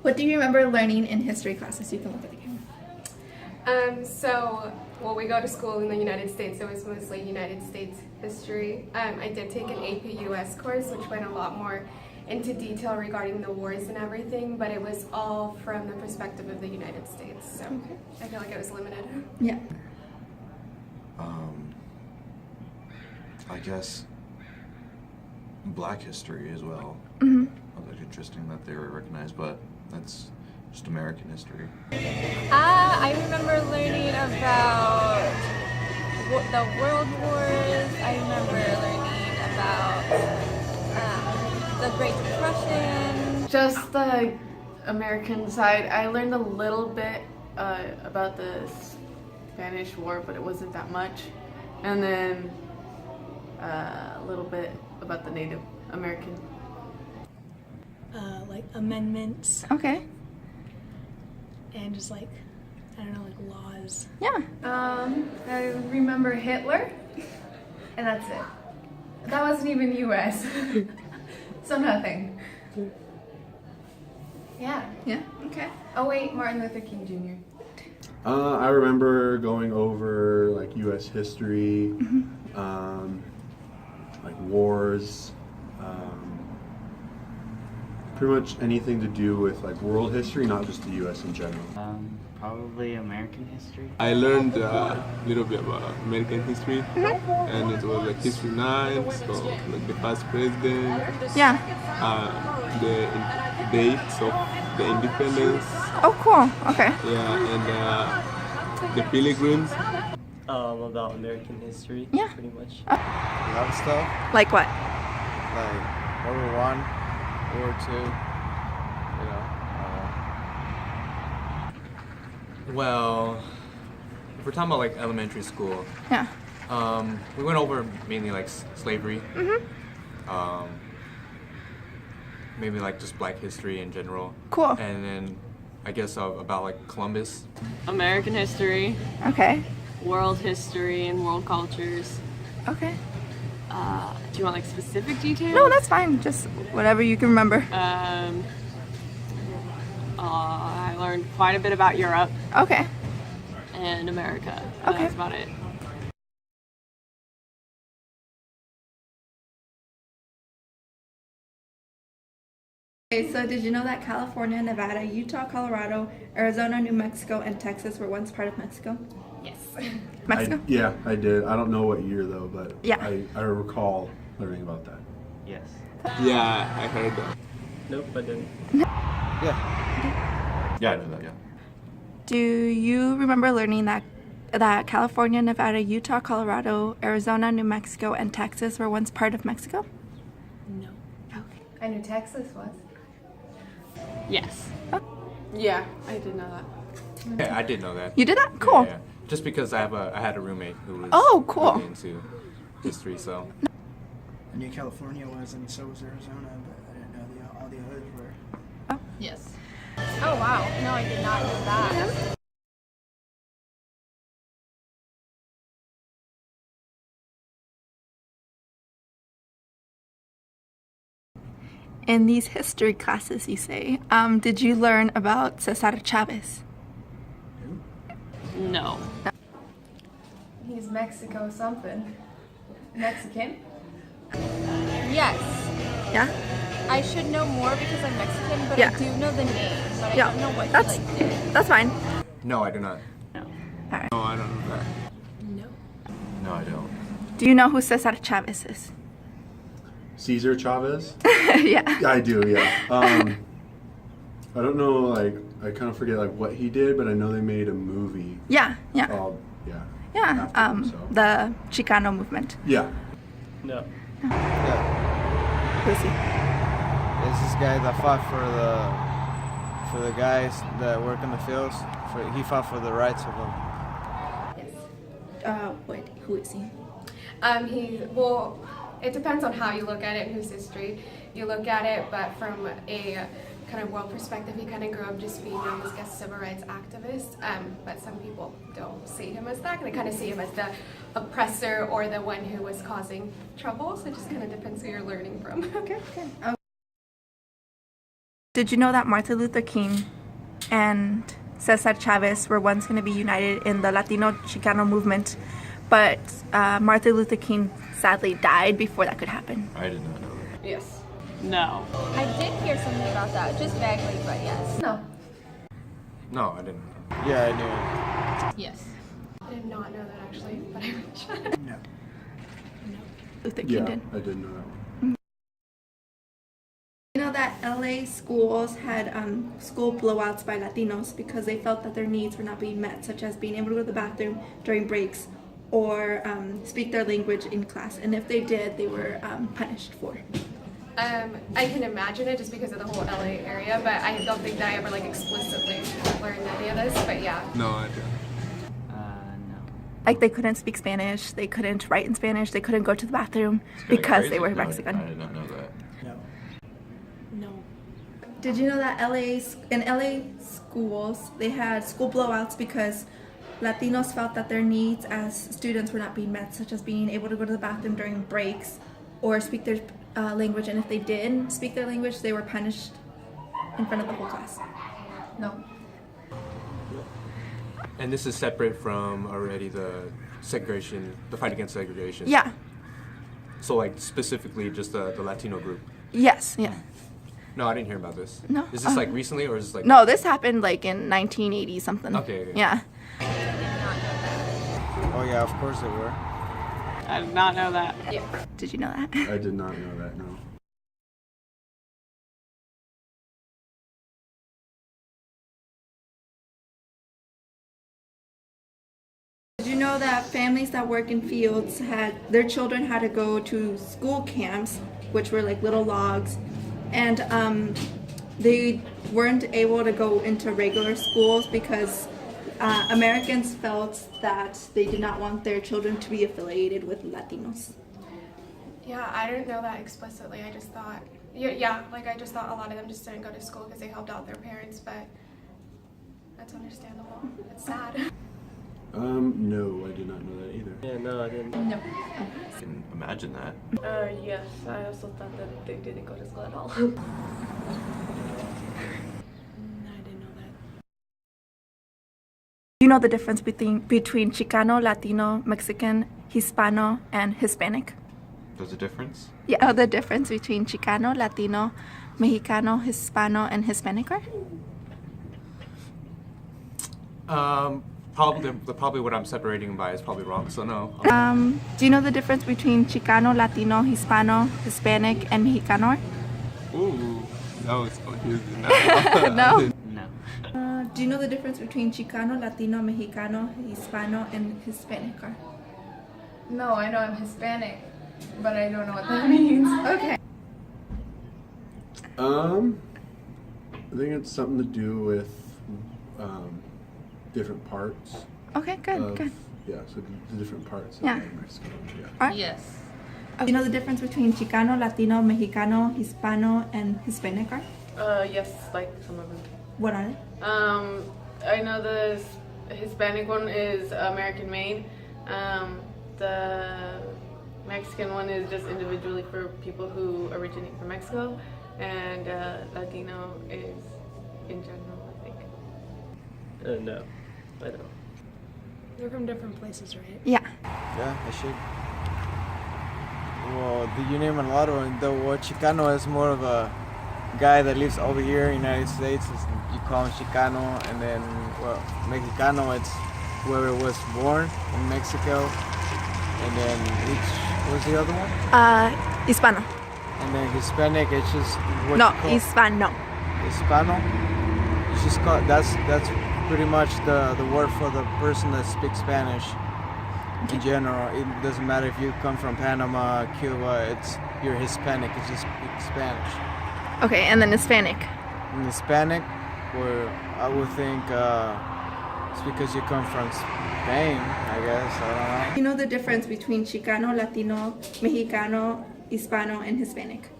What do you remember learning in history classes? You can look at the camera. We go to school in the United States. It was mostly United States history. I did take an AP US course, which went a lot more into detail regarding the wars and everything, but it was all from the perspective of the United States. So I feel like it was limited. Yeah. I guess Black history as well. Mm-hmm. I was interesting that they were recognized, but that's just American history. I remember learning about the World Wars. I remember learning about the Great Depression. Just the American side. I learned a little bit about the Spanish War, but it wasn't that much. And then a little bit about the Native American. Like amendments Okay. and just like, I don't know, like laws. Yeah. I remember Hitler, and that's it. That wasn't even US. So nothing. Yeah. Yeah. Okay. Oh wait, Martin Luther King Jr. I remember going over like U.S. history, like wars, pretty much anything to do with like world history, not just the U.S. in general. Probably American history. I learned a little bit about American history, and it was like history night, so like the past president, Yeah. the dates of the independence, Oh, cool. Okay. yeah, and the pilgrims. About American history. Yeah. Pretty much. A lot of stuff, Like what? like World War One, World War Two, Well, if we're talking about like elementary school, Yeah. we went over mainly like slavery. Maybe like just Black history in general. Cool. And then I guess about like Columbus. American history, Okay. world history, and world cultures. Okay. Do you want like specific details? No, that's fine. Just whatever you can remember. I learned quite a bit about Europe Okay. and America. Okay. That's about it. Okay, so did you know that California, Nevada, Utah, Colorado, Arizona, New Mexico, and Texas were once part of Mexico? Yes. Mexico? Yeah, I did. I don't know what year though, but Yeah. I recall learning about that. Yes. Yeah, I heard that. Nope, I didn't. Yeah, I know that, yeah. Do you remember learning that California, Nevada, Utah, Colorado, Arizona, New Mexico, and Texas were once part of Mexico? No. Okay. I knew Texas was. Yes. Yeah, I did know that. Yeah, I did know that. You did that? Cool. Yeah. Just because I had a roommate who was Oh, cool. really into history, so. I knew California was, and so was Arizona, but I didn't know all the others were. Yes. Oh wow. No, I did not know that. In these history classes, you say, did you learn about Cesar Chavez? No. He's Mexico something. Mexican? Yes. Yeah? I should know more because I'm Mexican, but Yeah. I do know the name, but Yeah. I don't know what That's- he like did. That's fine. No, I do not. No, I don't know that. No, I don't. Do you know who Cesar Chavez is? Cesar Chavez? Yeah. Yeah, I do, yeah. I don't know, like, I kind of forget like what he did, but I know they made a movie Yeah. Yeah. called, yeah. Yeah. after him, so. The Chicano movement. Yeah. No. Yeah, Who's he? it's this guy that fought for the guys that work in the fields. He fought for the rights of them. Who is he? It depends on how you look at it and whose history you look at it, but from a kind of world perspective, he kind of grew up just being known as a civil rights activist, but some people don't see him as that, and they kind of see him as the oppressor or the one who was causing trouble, so it just kind of depends who you're learning from. Okay. Did you know that Martin Luther King and Cesar Chavez were once going to be united in the Latino Chicano movement, but Martin Luther King sadly died before that could happen? I did not know that. Yes. No. I did hear something about that, just vaguely, but yes. No, I didn't. Yeah, I knew it. Yes. I did not know that actually, but I wish. Luther King Yeah, did. I did know that one. You know that LA schools had school blowouts by Latinos because they felt that their needs were not being met, such as being able to go to the bathroom during breaks or speak their language in class. And if they did, they were punished for. I can imagine it just because of the whole LA area, but I don't think that I ever like explicitly learned any of this. But yeah. No, I didn't. No. Like they couldn't speak Spanish, they couldn't write in Spanish, they couldn't go to the bathroom It's kinda because crazy. they were No, Mexican. I did not know that. No. Did you know that in LA schools they had school blowouts because Latinos felt that their needs as students were not being met, such as being able to go to the bathroom during breaks or speak their language, and if they did speak their language, they were punished in front of the whole class. No. And this is separate from already the segregation, the fight against segregation. Yeah. So like specifically just the Latino group. Yes. Yeah. No, I didn't hear about this. No. Is this like recently or is this like? No, this happened like in 1980 something. Okay. Yeah. Oh yeah, of course they were. I did not know that. Yeah. Did you know that? I did not know that, no. Did you know that families that work in fields had their children had to go to school camps, which were like little logs, and they weren't able to go into regular schools because Americans felt that they did not want their children to be affiliated with Latinos. Yeah, I didn't know that explicitly. I just thought, yeah, like I just thought a lot of them just didn't go to school because they helped out their parents, but that's understandable. It's sad. No, I did not know that either. Yeah, no, I didn't. No. I can imagine that. Yes, I also thought that they didn't go to school at all. I didn't know that. You know the difference between Chicano, Latino, Mexican, Hispano, and Hispanic? There's a difference? Yeah, know the difference between Chicano, Latino, Mexicano, Hispano, and Hispanic are? Probably what I'm separating by is probably wrong. So no. Do you know the difference between Chicano, Latino, Hispano, Hispanic, and Mexicano are? Ooh, that was confusing. No. No? No. Do you know the difference between Chicano, Latino, Mexicano, Hispano, and Hispanic are? No, I know I'm Hispanic, but I don't know what that means. Okay. I think it's something to do with different parts. Okay, good, of, good. Yeah, so the different parts of Yeah. Mexico. Yeah. Alright. Yes. Do you know the difference between Chicano, Latino, Mexicano, Hispano, and Hispanic are? Yes, like some of them. What are they? I know the Hispanic one is American made. The Mexican one is just individually for people who originate from Mexico, and Latino is in general, I think. No, I don't. They're from different places, right? Yeah. Yeah, I should. Well, you name a lot of them. The word Chicano is more of a guy that lives over here in the United States. You call him Chicano, and then well, Mexicano, it's whoever was born in Mexico. And then what was the other one? Hispano. And then Hispanic, it's just what No, you call Hispano. Hispano. It's just called that's pretty much the word for the person that speaks Spanish. In general, it doesn't matter if you come from Panama, Cuba. You're Hispanic. It's just speak Spanish. Okay, and then Hispanic. In Hispanic, where I would think it's because you come from Spain, I guess. I don't know. You know the difference between Chicano, Latino, Mexicano, Hispano, and Hispanic?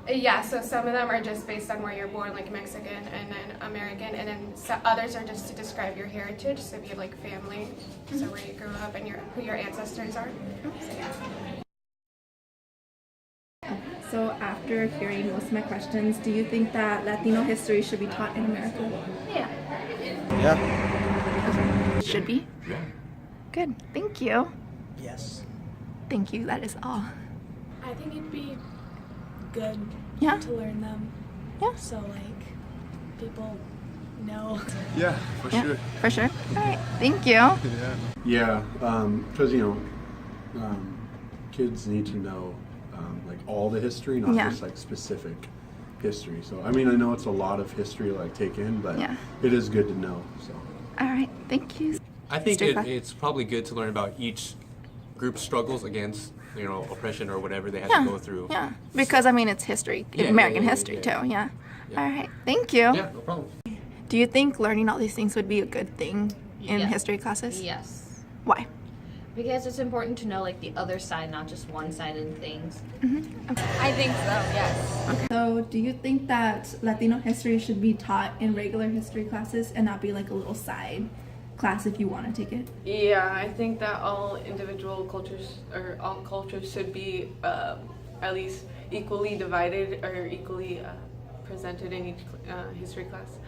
Yeah, so some of them are just based on where you're born, like Mexican and then American, and then others are just to describe your heritage, so if you have like family, so where you grew up and who your ancestors are. So, yeah. So after hearing most of my questions, do you think that Latino history should be taught in America? Yeah. Yeah. Should be? Yeah. Good. Thank you. Yes. Thank you. That is all. I think it'd be good Yeah. to learn them. Yeah. So like people know. Yeah, for Yeah. sure. For sure. All right. Thank you. Yeah, because kids need to know like all the history, not Yeah. just like specific history. So I mean, I know it's a lot of history to like take in, but Yeah. it is good to know. So All right. Thank you. I think Stefan? it's probably good to learn about each group's struggles against, oppression or whatever they had Yeah. to go through. Yeah. Because I mean, it's history, Yeah, American yeah, history yeah. too. Yeah. Yeah. All right. Thank you. Yeah, no problem. Do you think learning all these things would be a good thing in Yeah. history classes? Yes. Why? Because it's important to know like the other side, not just one-sided things. I think so, yes. So, do you think that Latino history should be taught in regular history classes and not be like a little side class if you want to take it? Yeah, I think that all individual cultures or all cultures should be at least equally divided or equally presented in each history class.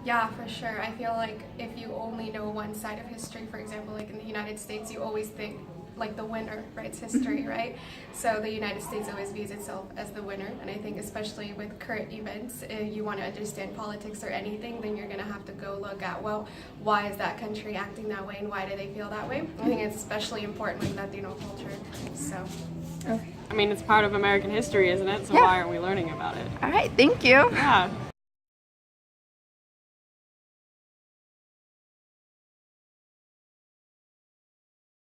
Yeah, for sure. I feel like if you only know one side of history, for example, like in the United States, you always think like the winner writes history, right? So the United States always views itself as the winner, and I think especially with current events, if you want to understand politics or anything, then you're going to have to go look at, well, why is that country acting that way and why do they feel that way? I think it's especially important with Latino culture, so. Okay. I mean, it's part of American history, isn't it? So Yeah. why aren't we learning about it? All right. Thank you. Yeah.